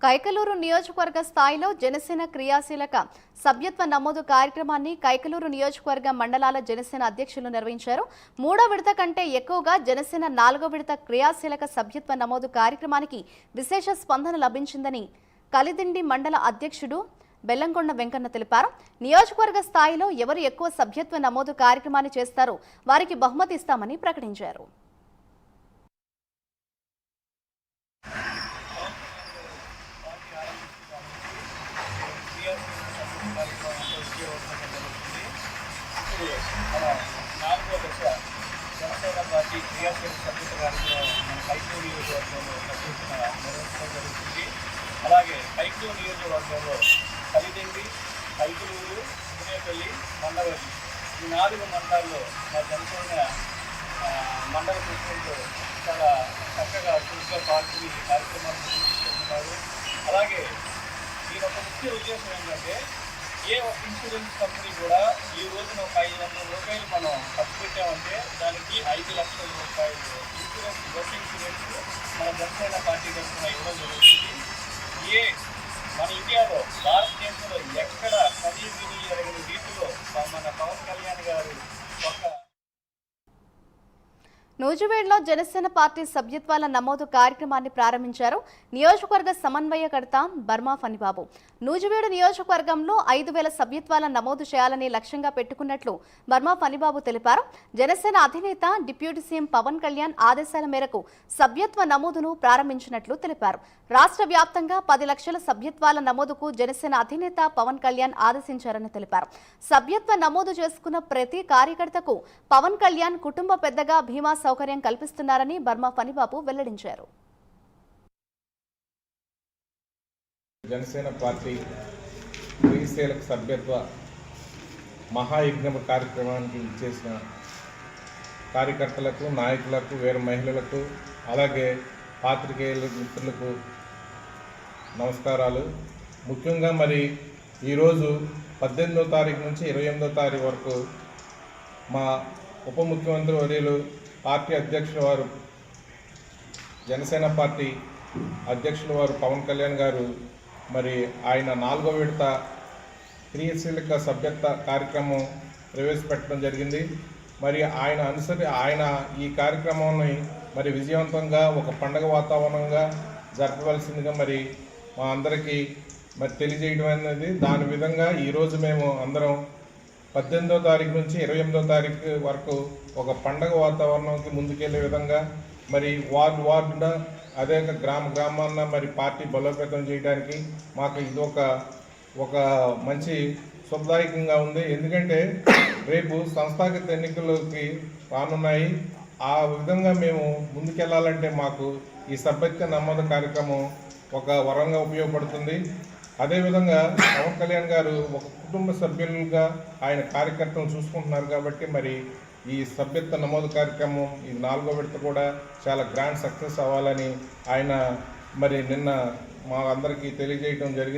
కైకలూరు నియోజకవర్గ స్థాయిలో జనసేన క్రియాశీలక సభ్యత్వ నమోదు కార్యక్రమాన్ని కైకలూరు నియోజకవర్గ మండలాల జనసేన అధ్యక్షులు నిర్వహించారు. 3వ విడత కంటే ఎక్కువగా జనసేన 4వ విడత క్రియాశీలక సభ్యత్వ నమోదు కార్యక్రమానికి విశేష స్పందన లభించిందని కలిదిండి మండల అధ్యక్షుడు బెల్లంకొండ వెంకన్న తెలిపారు. నియోజకవర్గ స్థాయిలో ఎవరు ఎక్కువ సభ్యత్వ నమోదు కార్యక్రమాన్ని చేస్తారో వారికి బహుమతి ఇస్తామని ప్రకటించారు. నాలుగో దశ జనసేన పార్టీ క్రియాశీల సభ్యత కార్యక్రమం మన కైకలూరు నియోజకవర్గంలో నిర్వహించడం జరుగుతుంది. అలాగే కైకలూరు నియోజకవర్గంలో కలిదిండి, కైకలూరు, పునేపల్లి, మండవల్లి ఈ 4 మండలాల్లో మా జనసేన మండల ప్రెసిడెంట్ చాలా చక్కగా చురుగ్గా పాల్గొని ఈ కార్యక్రమాన్ని నిర్వహిస్తున్నారు. అలాగే దీని ఒక ముఖ్య ఉద్దేశం ఏంటంటే ఏ ఒక ఇన్సూరెన్స్ కంపెనీ కూడా ఈ రోజున ఒక 500 రూపాయలు మనం ఖర్చు పెట్టామంటే దానికి 5 లక్షల రూపాయలు ఇన్సూరెన్స్, బస్ ఇన్సూరెన్స్ మన జనసేన పార్టీ తరఫున ఇవ్వడం జరుగుతుంది. మన ఇండియాలో భారతదేశంలో ఎక్కడ కనీ విని ఎరగని రీతిలో మన పవన్ కళ్యాణ్ గారు ఒక నూజివీడులో జనసేన పార్టీ సభ్యత్వాల నమోదు కార్యక్రమాన్ని ప్రారంభించారు నియోజకవర్గ సమన్వయకర్త బర్మా ఫణిబాబు. నూజివీడు నియోజకవర్గంలో 5,000 సభ్యత్వాల నమోదు చేయాలని లక్ష్యంగా పెట్టుకున్నట్లు బర్మా ఫణిబాబు తెలిపారు. జనసేన అధినేత డిప్యూటీ సీఎం పవన్ కళ్యాణ్ ఆదేశాల మేరకు సభ్యత్వ నమోదును ప్రారంభించినట్లు తెలిపారు. రాష్ట్ర వ్యాప్తంగా 10 లక్షల సభ్యత్వాల నమోదుకు జనసేన అధినేత పవన్ కళ్యాణ్ ఆదేశించారని తెలిపారు. సభ్యత్వ నమోదు చేసుకున్న ప్రతి కార్యకర్తకు పవన్ కళ్యాణ్ కుటుంబ పెద్దగా భీమా సౌకర్యం కల్పిస్తున్నారని బర్మా ఫణిబాబు వెల్లడించారు. జనసేన పార్టీ క్రియాశీలక సభ్యత్వ మహాయజ్ఞ కార్యక్రమానికి చేసిన కార్యకర్తలకు, నాయకులకు, వీర మహిళలకు, అలాగే పాత్రికేయుల మిత్రులకు నమస్కారాలు. ముఖ్యంగా మరి ఈరోజు 18వ తారీఖు నుంచి 28వ తారీఖు వరకు మా ఉప ముఖ్యమంత్రి వర్యులు పార్టీ అధ్యక్షుల వారు, జనసేన పార్టీ అధ్యక్షుల వారు పవన్ కళ్యాణ్ గారు మరి ఆయన 4వ విడత క్రియాశీలక సభ్యత్వ కార్యక్రమం ప్రవేశపెట్టడం జరిగింది. మరి ఆయన ఈ కార్యక్రమాన్ని మరి విజయవంతంగా ఒక పండగ వాతావరణంగా జరపవలసిందిగా మరి మా అందరికీ మరి తెలియజేయడం అనేది దాని విధంగా ఈరోజు మేము అందరం 18వ తారీఖు నుంచి 28వ తారీఖు వరకు ఒక పండగ వాతావరణంకి ముందుకెళ్లే విధంగా మరి వార్డున అదే గ్రామాన్న మరి పార్టీ బలోపేతం చేయడానికి మాకు ఇది ఒక మంచి శుభదాయకంగా ఉంది. ఎందుకంటే రేపు సంస్థాగత ఎన్నికల్లోకి రానున్నాయి. ఆ విధంగా మేము ముందుకెళ్లాలంటే మాకు ఈ సభ్యత్వ నమోదు కార్యక్రమం ఒక వరంగా ఉపయోగపడుతుంది. అదేవిధంగా పవన్ కళ్యాణ్ గారు ఒక కుటుంబ సభ్యులుగా ఆయన కార్యకర్తలను చూసుకుంటున్నారు కాబట్టి మరి ఈ సభ్యత్వ నమోదు కార్యక్రమం ఈ 4వ విడత కూడా చాలా గ్రాండ్ సక్సెస్ అవ్వాలని ఆయన మరి నిన్న మా అందరికీ తెలియజేయడం జరిగింది.